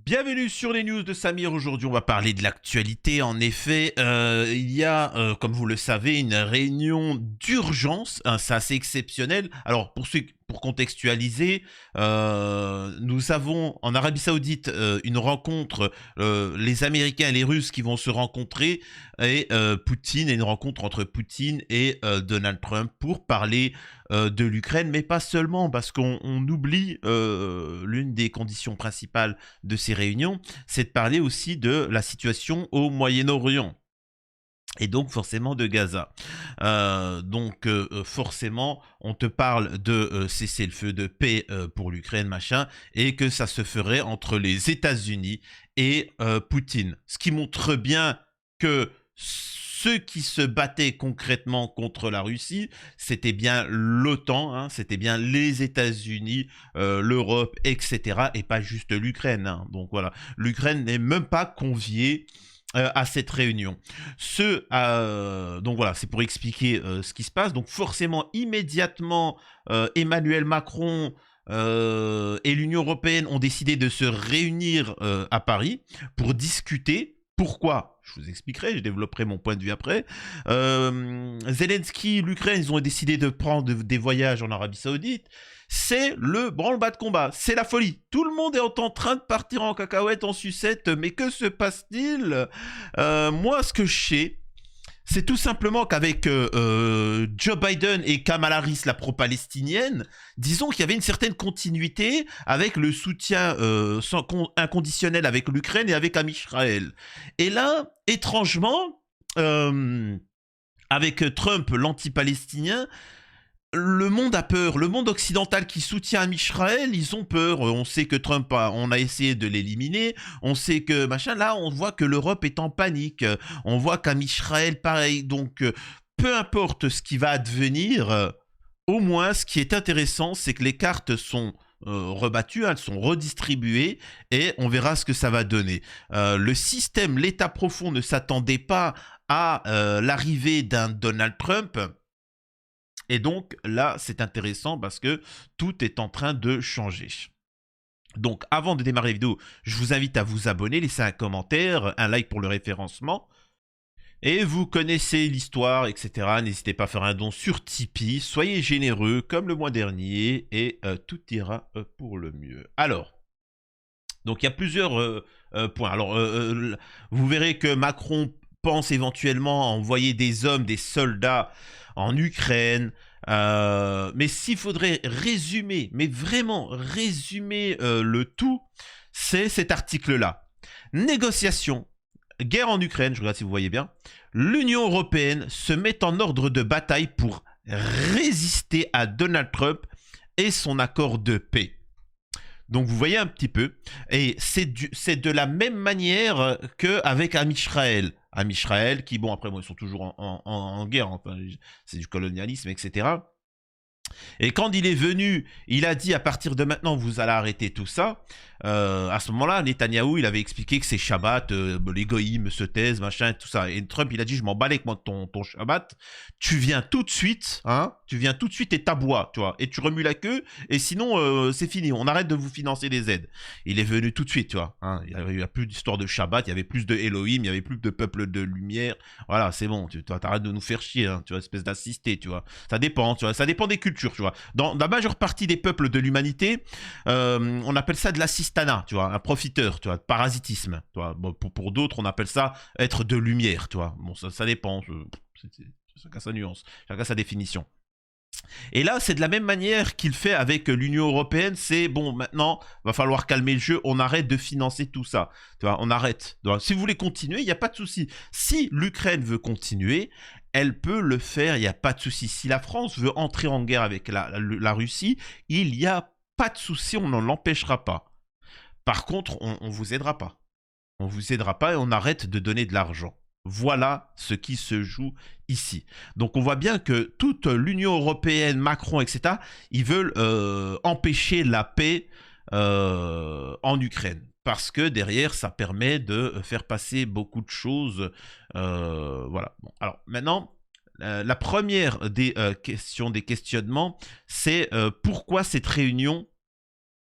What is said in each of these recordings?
Bienvenue sur les news de Samir. Aujourd'hui, on va parler de l'actualité. En effet, il y a, comme vous le savez, une réunion d'urgence. Hein, c'est assez exceptionnel. Alors, pour contextualiser, nous avons en Arabie Saoudite une rencontre, les Américains et les Russes qui vont se rencontrer, et Poutine, et une rencontre entre Poutine et Donald Trump pour parler de l'Ukraine, mais pas seulement, parce qu'on oublie l'une des conditions principales de ces réunions, c'est de parler aussi de la situation au Moyen-Orient. Et donc forcément de Gaza. Forcément, on te parle de cessez-le-feu, de paix pour l'Ukraine, machin, et que ça se ferait entre les États-Unis et Poutine. Ce qui montre bien que ceux qui se battaient concrètement contre la Russie, c'était bien l'OTAN, hein, c'était bien les États-Unis, l'Europe, etc., et pas juste l'Ukraine. Hein. Donc voilà, l'Ukraine n'est même pas conviée à cette réunion. Donc voilà, c'est pour expliquer ce qui se passe. Donc forcément, immédiatement, Emmanuel Macron et l'Union européenne ont décidé de se réunir à Paris pour discuter. Pourquoi? Je vous expliquerai, je développerai mon point de vue après. Zelensky, l'Ukraine, ils ont décidé de prendre des voyages en Arabie Saoudite. C'est le branle-bas de combat, c'est la folie. Tout le monde est en train de partir en cacahuète, en sucette, mais que se passe-t-il? Moi, ce que je sais, c'est tout simplement qu'avec Joe Biden et Kamala Harris, la pro-palestinienne, disons qu'il y avait une certaine continuité avec le soutien inconditionnel avec l'Ukraine et avec Israël. Et là, étrangement, avec Trump, l'anti-palestinien, le monde a peur. Le monde occidental qui soutient Israël, ils ont peur. On sait que on a essayé de l'éliminer. On sait que machin. Là, on voit que l'Europe est en panique. On voit qu'Israël, pareil. Donc, peu importe ce qui va advenir, au moins, ce qui est intéressant, c'est que les cartes sont rebattues, elles sont redistribuées, et on verra ce que ça va donner. Le système, l'État profond ne s'attendait pas à l'arrivée d'un Donald Trump. Et donc là, c'est intéressant parce que tout est en train de changer. Donc avant de démarrer la vidéo, je vous invite à vous abonner, laisser un commentaire, un like pour le référencement. Et vous connaissez l'histoire, etc. N'hésitez pas à faire un don sur Tipeee. Soyez généreux comme le mois dernier et tout ira pour le mieux. Alors, donc il y a plusieurs points. Alors, vous verrez que Macron pense éventuellement à envoyer des hommes, des soldats en Ukraine. Mais s'il faudrait résumer, mais vraiment résumer le tout, c'est cet article-là. Négociation, guerre en Ukraine, je regarde si vous voyez bien. L'Union européenne se met en ordre de bataille pour résister à Donald Trump et son accord de paix. Donc vous voyez un petit peu, et c'est de la même manière qu'avec Israël. Israël qui, bon après bon, ils sont toujours en guerre, enfin, c'est du colonialisme, etc. Et quand il est venu, il a dit à partir de maintenant vous allez arrêter tout ça. À ce moment-là, Netanyahou, il avait expliqué que c'est Shabbat, les goïms se taisent, machin, tout ça. Et Trump, il a dit je m'en bats avec moi de ton Shabbat. Tu viens tout de suite, hein. Tu viens tout de suite et t'aboies, tu vois. Et tu remues la queue. Et sinon, c'est fini. On arrête de vous financer les aides. Il est venu tout de suite, tu vois. Hein. Il n'y a plus d'histoire de Shabbat. Il y avait plus de Elohim. Il y avait plus de peuple de lumière. Voilà, c'est bon. Tu arrêtes de nous faire chier, hein, tu vois, espèce d'assisté, tu vois. Ça dépend, tu vois. Ça dépend des cultures, tu vois. Dans la majeure partie des peuples de l'humanité, on appelle ça de l'assistana, tu vois, un profiteur, tu vois, parasitisme, tu vois. Bon, pour d'autres, on appelle ça être de lumière, tu vois. Bon, ça dépend, chacun sa nuance, chacun sa définition. Et là, c'est de la même manière qu'il fait avec l'Union européenne. C'est bon, maintenant, va falloir calmer le jeu. On arrête de financer tout ça. Tu vois, on arrête. Donc, si vous voulez continuer, il n'y a pas de souci. Si l'Ukraine veut continuer, elle peut le faire. Il n'y a pas de souci. Si la France veut entrer en guerre avec la Russie, il n'y a pas de souci. On n'en l'empêchera pas. Par contre, on vous aidera pas. On vous aidera pas et on arrête de donner de l'argent. Voilà ce qui se joue ici. Donc on voit bien que toute l'Union européenne, Macron, etc., ils veulent empêcher la paix en Ukraine. Parce que derrière, ça permet de faire passer beaucoup de choses. Voilà. Bon, alors maintenant, la première des questions, des questionnements, c'est pourquoi cette réunion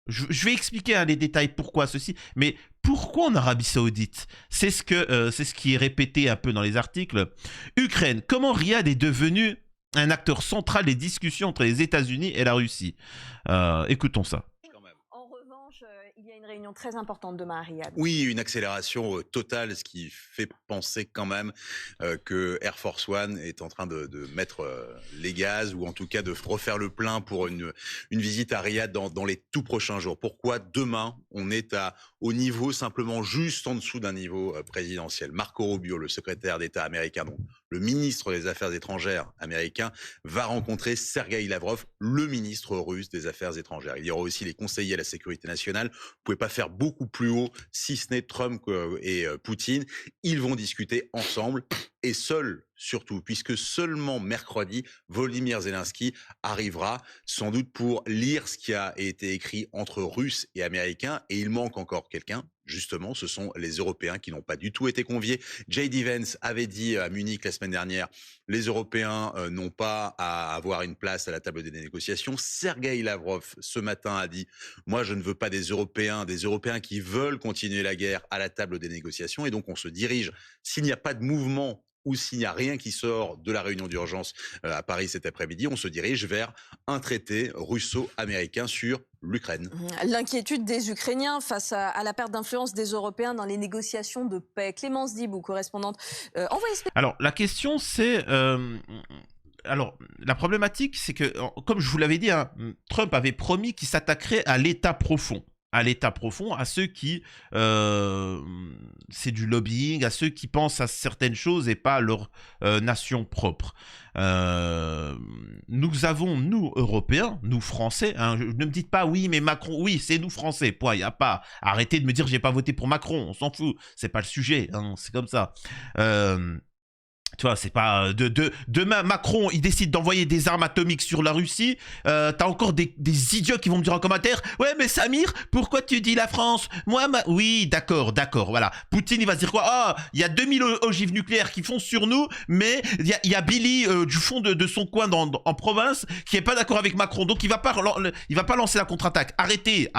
Je vais expliquer les détails pourquoi ceci, mais pourquoi en Arabie Saoudite? C'est ce qui est répété un peu dans les articles. Ukraine, comment Riyad est devenu un acteur central des discussions entre les États-Unis et la Russie? Écoutons ça. En revanche, il y a une réunion très importante demain à Riyad. Oui, une accélération totale, ce qui fait penser quand même que Air Force One est en train de mettre les gaz, ou en tout cas de refaire le plein pour une visite à Riyad dans les tout prochains jours. Pourquoi demain, on est au niveau simplement juste en dessous d'un niveau présidentiel? Marco Rubio, le secrétaire d'État américain, donc le ministre des Affaires étrangères américain, va rencontrer Sergueï Lavrov, le ministre russe des Affaires étrangères. Il y aura aussi les conseillers à la sécurité nationale. Vous ne pouvez pas faire beaucoup plus haut, si ce n'est Trump et Poutine. Ils vont discuter ensemble, et seuls surtout, puisque seulement mercredi, Volodymyr Zelensky arrivera sans doute pour lire ce qui a été écrit entre Russes et Américains. Et il manque encore quelqu'un. Justement, ce sont les Européens qui n'ont pas du tout été conviés. J.D. Vance avait dit à Munich la semaine dernière, les Européens n'ont pas à avoir une place à la table des négociations. Sergueï Lavrov, ce matin, a dit, moi je ne veux pas des Européens qui veulent continuer la guerre à la table des négociations. Et donc on se dirige, s'il n'y a pas de mouvement ou s'il n'y a rien qui sort de la réunion d'urgence à Paris cet après-midi, on se dirige vers un traité russo-américain sur l'Ukraine. L'inquiétude des Ukrainiens face à la perte d'influence des Européens dans les négociations de paix. Clémence Dibou, correspondante envoyée spéciale. Alors, la question, c'est... alors, la problématique, c'est que, comme je vous l'avais dit, hein, Trump avait promis qu'il s'attaquerait à l'État profond. À l'État profond, à ceux qui... c'est du lobbying, à ceux qui pensent à certaines choses et pas à leur nation propre. Nous avons, nous, Européens, nous, Français, hein, ne me dites pas, oui, mais Macron, oui, c'est nous, Français, point, il n'y a pas... Arrêtez de me dire, j'ai pas voté pour Macron, on s'en fout, c'est pas le sujet, hein, c'est comme ça. Tu vois, c'est pas... demain, Macron, il décide d'envoyer des armes atomiques sur la Russie. T'as encore des idiots qui vont me dire en commentaire, ouais, mais Samir, pourquoi tu dis la France? Moi, oui, d'accord, voilà. Poutine, il va se dire quoi? Ah, il y a 2000 ogives nucléaires qui foncent sur nous, mais il y a Billy du fond de son coin en province qui est pas d'accord avec Macron. Donc, il va pas lancer la contre-attaque. Arrêtez.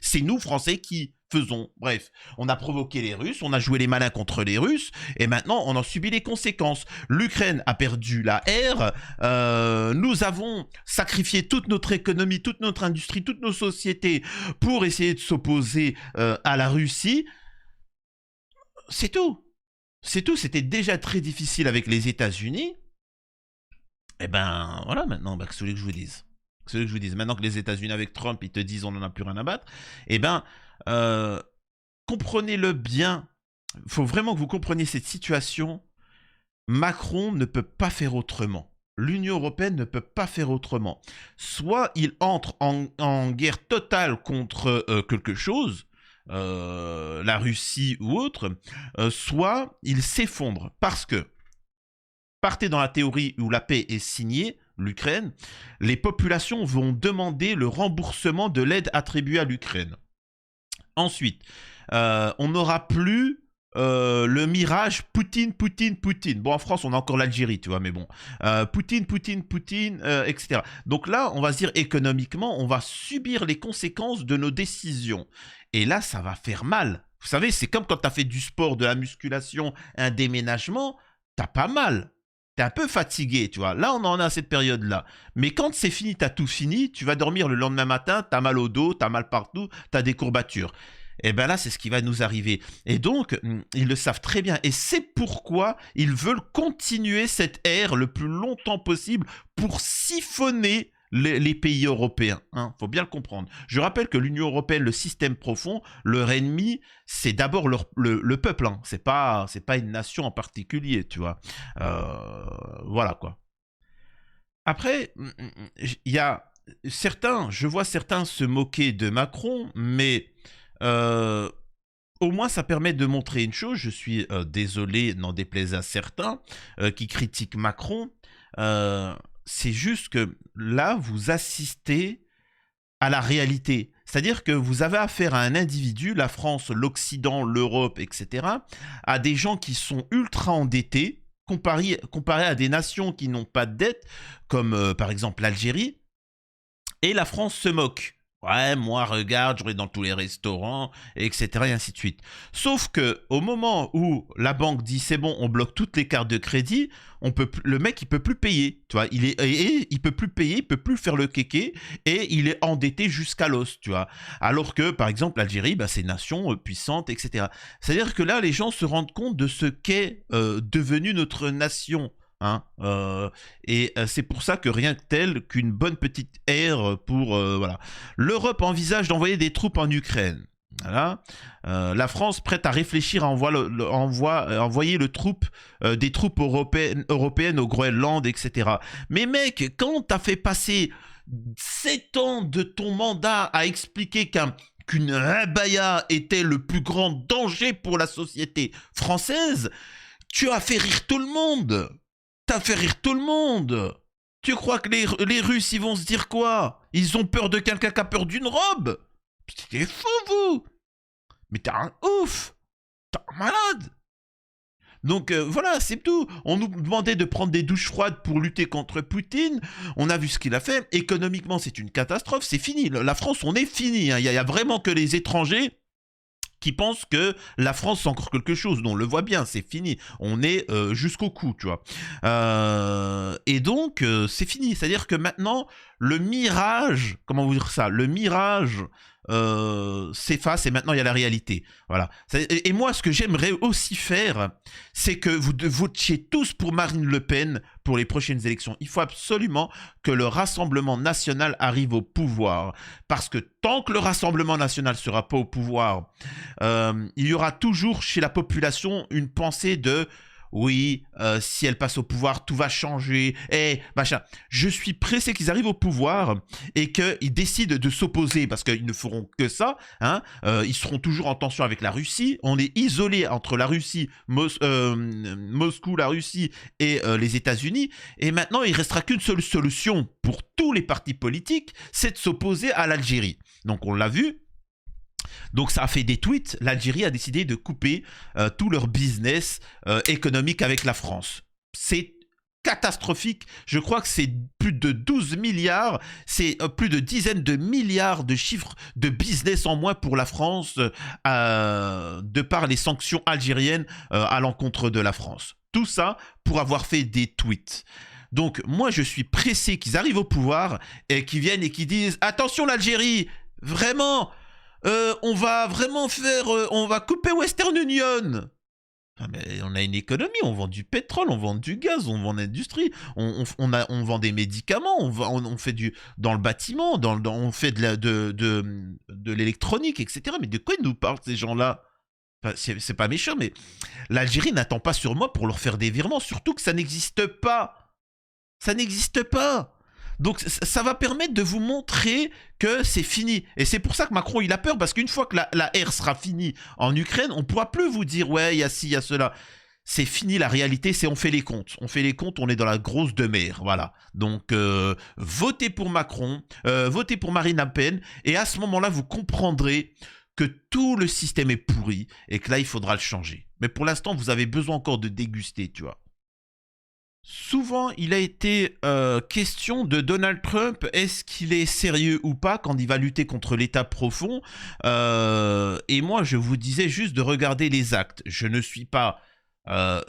C'est nous, Français, qui... faisons. Bref, on a provoqué les Russes, on a joué les malins contre les Russes, et maintenant on en subit les conséquences. L'Ukraine a perdu la ère, nous avons sacrifié toute notre économie, toute notre industrie, toutes nos sociétés pour essayer de s'opposer à la Russie. C'est tout. C'est tout, c'était déjà très difficile avec les États-Unis. Et ben voilà, maintenant, que celui que je vous dise. Maintenant que les États-Unis avec Trump, ils te disent on n'en a plus rien à battre, et ben comprenez-le bien. Il faut vraiment que vous compreniez cette situation. Macron ne peut pas faire autrement. L'Union européenne ne peut pas faire autrement. Soit il entre en guerre totale contre quelque chose, la Russie ou autre, soit il s'effondre. Parce que, partez dans la théorie où la paix est signée, l'Ukraine, les populations vont demander le remboursement de l'aide attribuée à l'Ukraine. Ensuite, on n'aura plus le mirage Poutine. Bon, en France, on a encore l'Algérie, tu vois, mais bon. Poutine, etc. Donc là, on va se dire économiquement, on va subir les conséquences de nos décisions. Et là, ça va faire mal. Vous savez, c'est comme quand tu as fait du sport, de la musculation, un déménagement, t'as pas mal. T'es un peu fatigué, tu vois. Là, on en a à cette période-là. Mais quand c'est fini, t'as tout fini, tu vas dormir le lendemain matin, t'as mal au dos, t'as mal partout, t'as des courbatures. Et bien là, c'est ce qui va nous arriver. Et donc, ils le savent très bien. Et c'est pourquoi ils veulent continuer cette ère le plus longtemps possible pour siphonner les pays européens. Faut bien le comprendre. Je rappelle que l'Union européenne, le système profond, leur ennemi, c'est d'abord le peuple. C'est pas une nation en particulier, tu vois. Voilà, quoi. Après, il y a certains, je vois certains se moquer de Macron, mais au moins ça permet de montrer une chose. Je suis désolé, n'en déplaise à certains qui critiquent Macron. C'est juste que là, vous assistez à la réalité. C'est-à-dire que vous avez affaire à un individu, la France, l'Occident, l'Europe, etc., à des gens qui sont ultra endettés, comparé à des nations qui n'ont pas de dette, comme par exemple l'Algérie, et la France se moque. Ouais, moi, regarde, je vais dans tous les restaurants, etc. et ainsi de suite. Sauf que au moment où la banque dit c'est bon, on bloque toutes les cartes de crédit, le mec il peut plus payer, tu vois. Il peut plus payer, il peut plus faire le kéké et il est endetté jusqu'à l'os, tu vois. Alors que par exemple l'Algérie, bah, c'est une nation puissante, etc. C'est-à-dire que là, les gens se rendent compte de ce qu'est devenu notre nation. Hein, c'est pour ça que rien que tel qu'une bonne petite ère pour voilà. L'Europe envisage d'envoyer des troupes en Ukraine. Voilà. La France prête à réfléchir à envoyer des troupes européennes au Groenland, etc. Mais mec, quand t'as fait passer 7 ans de ton mandat à expliquer qu'une abaya était le plus grand danger pour la société française, tu as fait rire tout le monde. T'as fait rire tout le monde. Tu crois que les Russes, ils vont se dire quoi? Ils ont peur de quelqu'un qui a peur d'une robe? T'es fou, vous. Mais t'es un ouf. T'es un malade. Donc voilà, c'est tout. On nous demandait de prendre des douches froides pour lutter contre Poutine. On a vu ce qu'il a fait. Économiquement, c'est une catastrophe. C'est fini. La France, on est fini. Il y a vraiment que les étrangers qui pensent que la France c'est encore quelque chose. Non, on le voit bien, c'est fini. On est jusqu'au cou, tu vois. Et donc, c'est fini. C'est-à-dire que maintenant, le mirage, comment vous dire ça? Le mirage s'efface et maintenant il y a la réalité. Voilà. Et moi, ce que j'aimerais aussi faire, c'est que vous votiez tous pour Marine Le Pen pour les prochaines élections. Il faut absolument que le Rassemblement national arrive au pouvoir. Parce que tant que le Rassemblement national ne sera pas au pouvoir, il y aura toujours chez la population une pensée de oui, si elle passe au pouvoir, tout va changer. Machin. Je suis pressé qu'ils arrivent au pouvoir et qu'ils décident de s'opposer parce qu'ils ne feront que ça. Hein. Ils seront toujours en tension avec la Russie. On est isolé entre la Russie, Moscou, la Russie et les États-Unis. Et maintenant, il restera qu'une seule solution pour tous les partis politiques, c'est de s'opposer à l'Algérie. Donc, on l'a vu. Donc ça a fait des tweets, l'Algérie a décidé de couper tout leur business économique avec la France. C'est catastrophique, je crois que c'est plus de 12 milliards, c'est plus de dizaines de milliards de chiffres de business en moins pour la France de par les sanctions algériennes à l'encontre de la France. Tout ça pour avoir fait des tweets. Donc moi je suis pressé qu'ils arrivent au pouvoir et qu'ils viennent et qu'ils disent « Attention l'Algérie, vraiment !» on va vraiment on va couper Western Union. Ah, mais on a une économie, on vend du pétrole, on vend du gaz, on vend l'industrie, on vend des médicaments, on fait dans le bâtiment, on fait de l'électronique, etc. Mais de quoi ils nous parlent ces gens-là? Enfin, c'est pas méchant, mais l'Algérie n'attend pas sur moi pour leur faire des virements, surtout que ça n'existe pas. Ça n'existe pas. Donc ça va permettre de vous montrer que c'est fini. Et c'est pour ça que Macron il a peur, parce qu'une fois que la ère sera finie en Ukraine, on ne pourra plus vous dire ouais il y a ci, il y a cela. C'est fini, la réalité c'est on fait les comptes. On fait les comptes, on est dans la grosse demeure. Voilà. Donc votez pour Macron, votez pour Marine Le Pen, et à ce moment-là vous comprendrez que tout le système est pourri et que là il faudra le changer. Mais pour l'instant vous avez besoin encore de déguster, tu vois. Souvent, il a été question de Donald Trump, est-ce qu'il est sérieux ou pas quand il va lutter contre l'État profond? Et moi, je vous disais juste de regarder les actes. Je ne suis pas...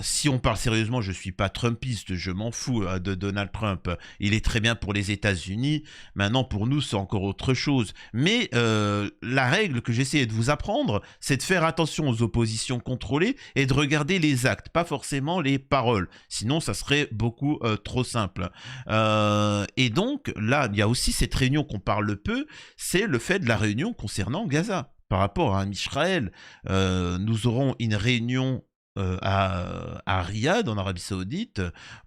si on parle sérieusement, je ne suis pas Trumpiste, je m'en fous de Donald Trump. Il est très bien pour les États-Unis. Maintenant, pour nous, c'est encore autre chose. Mais la règle que j'essaie de vous apprendre, c'est de faire attention aux oppositions contrôlées et de regarder les actes, pas forcément les paroles. Sinon, ça serait beaucoup trop simple. Et donc, là, il y a aussi cette réunion qu'on parle peu, c'est le fait de la réunion concernant Gaza. Par rapport à Israël, nous aurons une réunion à Riyad, en Arabie Saoudite,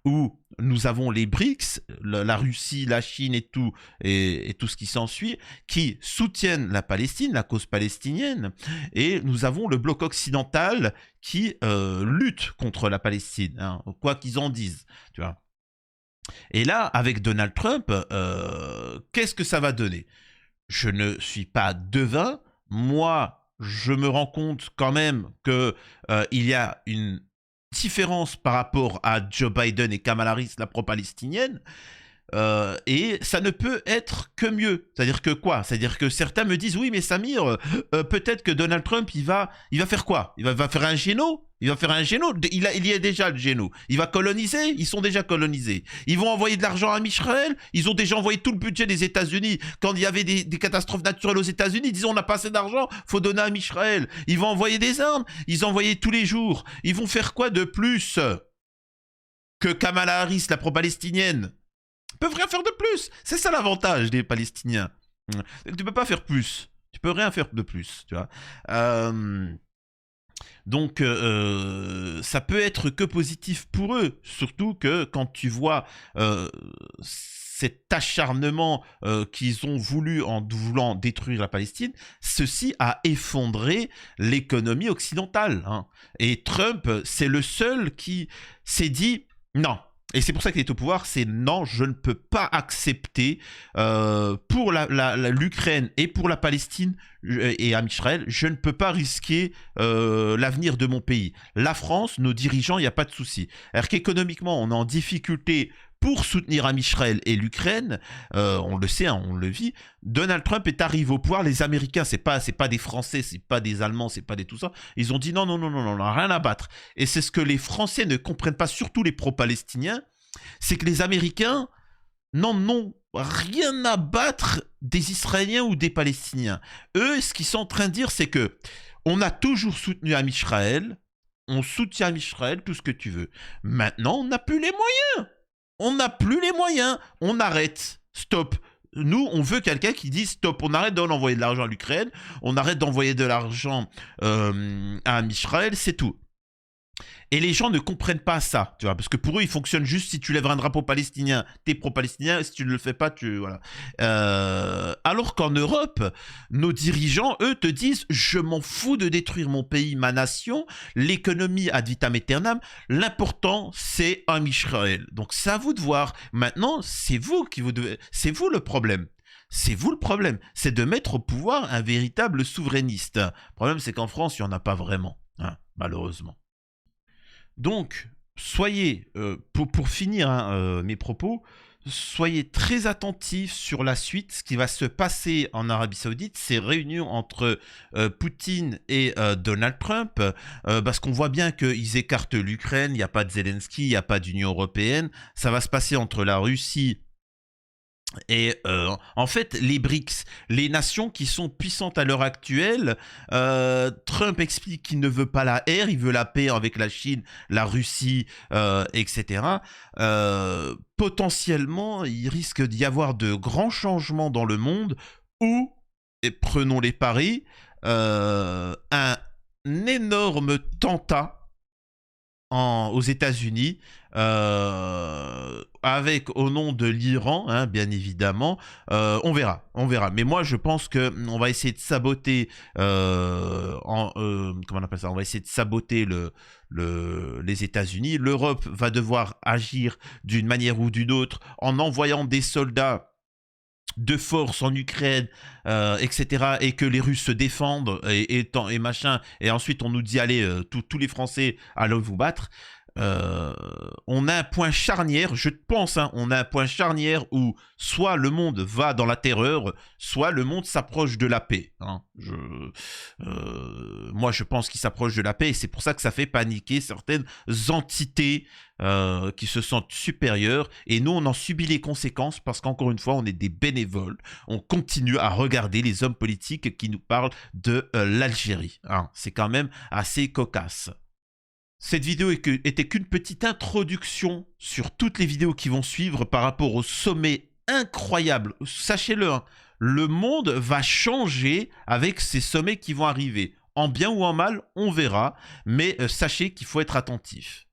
où nous avons les BRICS, la Russie, la Chine et tout ce qui s'ensuit, qui soutiennent la Palestine, la cause palestinienne, et nous avons le bloc occidental qui lutte contre la Palestine, hein, quoi qu'ils en disent, tu vois. Et là, avec Donald Trump, qu'est-ce que ça va donner? Je ne suis pas devin, moi, je me rends compte quand même qu'il y a une différence par rapport à Joe Biden et Kamala Harris, la pro-palestinienne. Et ça ne peut être que mieux. C'est-à-dire que quoi? C'est-à-dire que certains me disent, oui, mais Samir, peut-être que Donald Trump, il va faire quoi? Il va faire un géno? Il va faire un géno. Il y a déjà le géno. Il va coloniser. Ils sont déjà colonisés. Ils vont envoyer de l'argent à Israël. Ils ont déjà envoyé tout le budget des États-Unis. Quand il y avait des catastrophes naturelles aux États-Unis, ils disaient on n'a pas assez d'argent, faut donner à Israël. Ils vont envoyer des armes. Ils envoyaient tous les jours. Ils vont faire quoi de plus que Kamala Harris, la pro-palestinienne? Ils peuvent rien faire de plus. C'est ça l'avantage des Palestiniens. Tu peux pas faire plus. Tu peux rien faire de plus. Tu vois. Donc, ça peut être que positif pour eux, surtout que quand tu vois cet acharnement qu'ils ont voulu en voulant détruire la Palestine, ceci a effondré l'économie occidentale. Hein. Et Trump, c'est le seul qui s'est dit non. Et c'est pour ça qu'il est au pouvoir, c'est non, je ne peux pas accepter pour l'Ukraine et pour la Palestine et à Israël, je ne peux pas risquer l'avenir de mon pays. La France, nos dirigeants, il n'y a pas de souci. Alors qu'économiquement, on est en difficulté pour soutenir Israël et l'Ukraine, on le sait, hein, on le vit. Donald Trump est arrivé au pouvoir. Les Américains, c'est pas des Français, c'est pas des Allemands, c'est pas des tout ça. Ils ont dit non, on n'a rien à battre. Et c'est ce que les Français ne comprennent pas, surtout les pro-palestiniens, c'est que les Américains n'en ont rien à battre des Israéliens ou des Palestiniens. Eux, ce qu'ils sont en train de dire, c'est que on a toujours soutenu Israël, on soutient Israël, tout ce que tu veux. Maintenant, on n'a plus les moyens. On n'a plus les moyens. On arrête. Stop. Nous, on veut quelqu'un qui dise stop. On arrête d'envoyer de l'argent à l'Ukraine. On arrête d'envoyer de l'argent à Israël. C'est tout. Et les gens ne comprennent pas ça, tu vois, parce que pour eux, ils fonctionnent juste si tu lèves un drapeau palestinien, t'es pro-palestinien, si tu ne le fais pas, voilà. Alors qu'en Europe, nos dirigeants, eux, te disent, je m'en fous de détruire mon pays, ma nation, l'économie ad vitam aeternam, l'important, c'est un Israël. Donc c'est à vous de voir. Maintenant, c'est vous c'est vous le problème. C'est vous le problème. C'est de mettre au pouvoir un véritable souverainiste. Le problème, c'est qu'en France, il n'y en a pas vraiment, hein, malheureusement. Donc, soyez, pour finir hein, mes propos, soyez très attentifs sur la suite, ce qui va se passer en Arabie Saoudite, ces réunions entre Poutine et Donald Trump, parce qu'on voit bien qu'ils écartent l'Ukraine, il n'y a pas de Zelensky, il n'y a pas d'Union européenne, ça va se passer entre la Russie et en fait, les BRICS, les nations qui sont puissantes à l'heure actuelle, Trump explique qu'il ne veut pas la guerre, il veut la paix avec la Chine, la Russie, etc. Potentiellement, il risque d'y avoir de grands changements dans le monde où, et prenons les paris, un énorme tentat aux États-Unis, avec au nom de l'Iran, hein, bien évidemment, on verra. Mais moi, je pense que on va essayer de saboter, comment on appelle ça? On va essayer de saboter les États-Unis. L'Europe va devoir agir d'une manière ou d'une autre en envoyant des soldats de force en Ukraine, etc., et que les Russes se défendent et machin, et ensuite on nous dit allez, tous les Français allez vous battre. On a un point charnière, je pense, hein, on a un point charnière où soit le monde va dans la terreur, soit le monde s'approche de la paix. Hein. Moi, je pense qu'il s'approche de la paix et c'est pour ça que ça fait paniquer certaines entités qui se sentent supérieures et nous, on en subit les conséquences parce qu'encore une fois, on est des bénévoles. On continue à regarder les hommes politiques qui nous parlent de l'Algérie. Hein. C'est quand même assez cocasse. Cette vidéo était qu'une petite introduction sur toutes les vidéos qui vont suivre par rapport au sommet incroyable. Sachez-le, hein, le monde va changer avec ces sommets qui vont arriver. En bien ou en mal, on verra, mais sachez qu'il faut être attentif.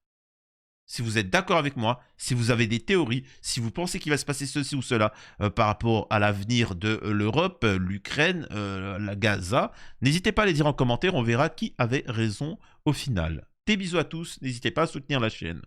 Si vous êtes d'accord avec moi, si vous avez des théories, si vous pensez qu'il va se passer ceci ou cela par rapport à l'avenir de l'Europe, l'Ukraine, la Gaza, n'hésitez pas à les dire en commentaire, on verra qui avait raison au final. Des bisous à tous, n'hésitez pas à soutenir la chaîne.